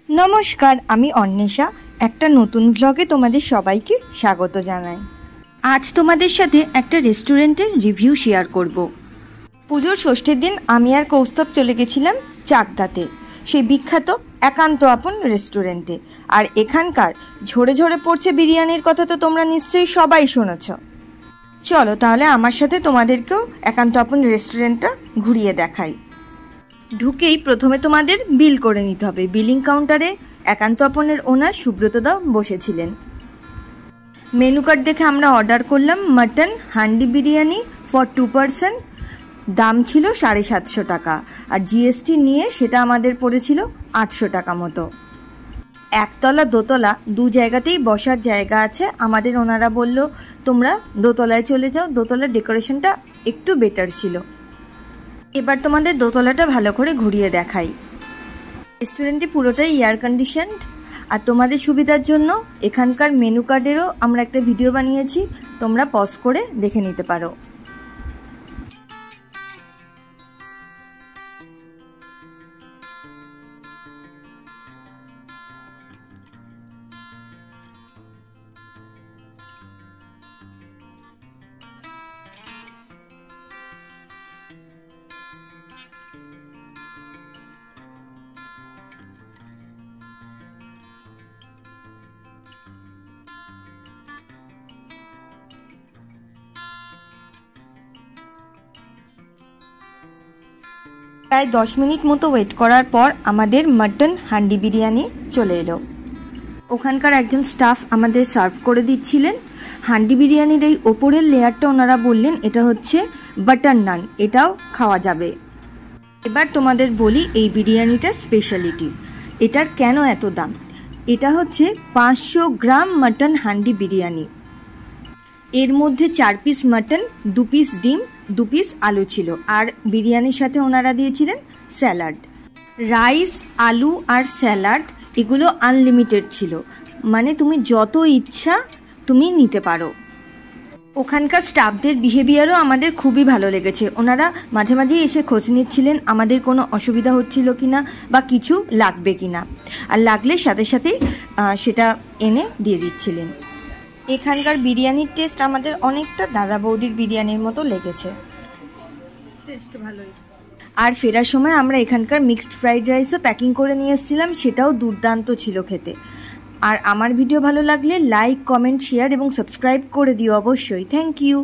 নমস্কার, আমি অন্বেষা। একটা নতুন ব্লগে তোমাদের সবাইকে স্বাগত জানাই। আজ তোমাদের সাথে একটা রেস্টুরেন্টের রিভিউ শেয়ার করব। পুজোর ষষ্ঠীর দিন আমি আর কৌস্তব চলে গেছিলাম চাকদাতে, সেই বিখ্যাত একান্ত আপন রেস্টুরেন্টে। আর এখানকার ঝরে ঝরে পড়ছে বিরিয়ানির কথা তো তোমরা নিশ্চয়ই সবাই শুনেছ। চলো তাহলে আমার সাথে তোমাদেরকেও একান্ত আপন রেস্টুরেন্টটা ঘুরিয়ে দেখাই। ঢুকেই প্রথমে তোমাদের বিল করে নিতে হবে। বিলিং কাউন্টারে একান্ত আপনের ওনার সুব্রতদা বসেছিলেন। মেনু কার্ড দেখে আমরা অর্ডার করলাম mutton handi biryani for 2 person. দাম ছিল 750 টাকা, আর জিএসটি নিয়ে সেটা আমাদের পড়েছিল 800 টাকা মতো। একতলা দোতলা দু জায়গাতেই বসার জায়গা আছে। আমাদের ওনারা বলল তোমরা দোতলায় চলে যাও, দোতলার ডেকোরেশনটা একটু বেটার ছিল। এবার তোমাদের দোতলাটা ভালো করে ঘুরিয়ে দেখাই। রেস্টুরেন্টটি পুরোটাই এয়ার কন্ডিশনড, আর তোমাদের সুবিধার জন্য এখানকার মেনু কার্ডেরও আমরা একটা ভিডিও বানিয়েছি, তোমরা পজ করে দেখে নিতে পারো। প্রায় 10 মিনিট মতো ওয়েট করার পর আমাদের মাটন হান্ডি বিরিয়ানি চলে এলো। ওখানকার একজন স্টাফ আমাদের সার্ভ করে দিচ্ছিলেন। হান্ডি বিরিয়ানির এই ওপরের লেয়ারটা ওনারা বললেন এটা হচ্ছে বাটার নান, এটাও খাওয়া যাবে। এবার তোমাদের বলি এই বিরিয়ানিটার স্পেশালিটি, এটার কেন এত দাম। এটা হচ্ছে 500 গ্রাম মাটন হান্ডি বিরিয়ানি। এর মধ্যে 4 পিস মাটন, 2 পিস ডিম, 2 পিস আলু ছিল, আর বিরিয়ানির সাথে ওনারা দিয়েছিলেন স্যালাড। রাইস, আলু আর স্যালাড এগুলো আনলিমিটেড ছিল, মানে তুমি যত ইচ্ছা তুমি নিতে পারো। ওখানকার স্টাফদের বিহেভিয়ারও আমাদের খুবই ভালো লেগেছে। ওনারা মাঝে মাঝেই এসে খোঁজ নিচ্ছিলেন আমাদের কোনো অসুবিধা হচ্ছিল কিনা বা কিছু লাগবে কিনা, আর লাগলে সাথে সাথেই সেটা এনে দিয়ে দিচ্ছিলেন। এখানকার বিরিয়ানির টেস্ট আমাদের অনেকটা দাদা বৌদির বিরিয়ানির মতো লেগেছে, টেস্ট ভালোই। আর ফেরার সময় আমরা এখানকার মিক্সড ফ্রাইড রাইসও প্যাকিং করে নিয়ে এসেছিলাম, সেটাও দুর্দান্ত ছিল খেতে। আর আমার ভিডিও ভালো লাগলে লাইক, কমেন্ট, শেয়ার এবং সাবস্ক্রাইব করে দিও অবশ্যই। Thank you.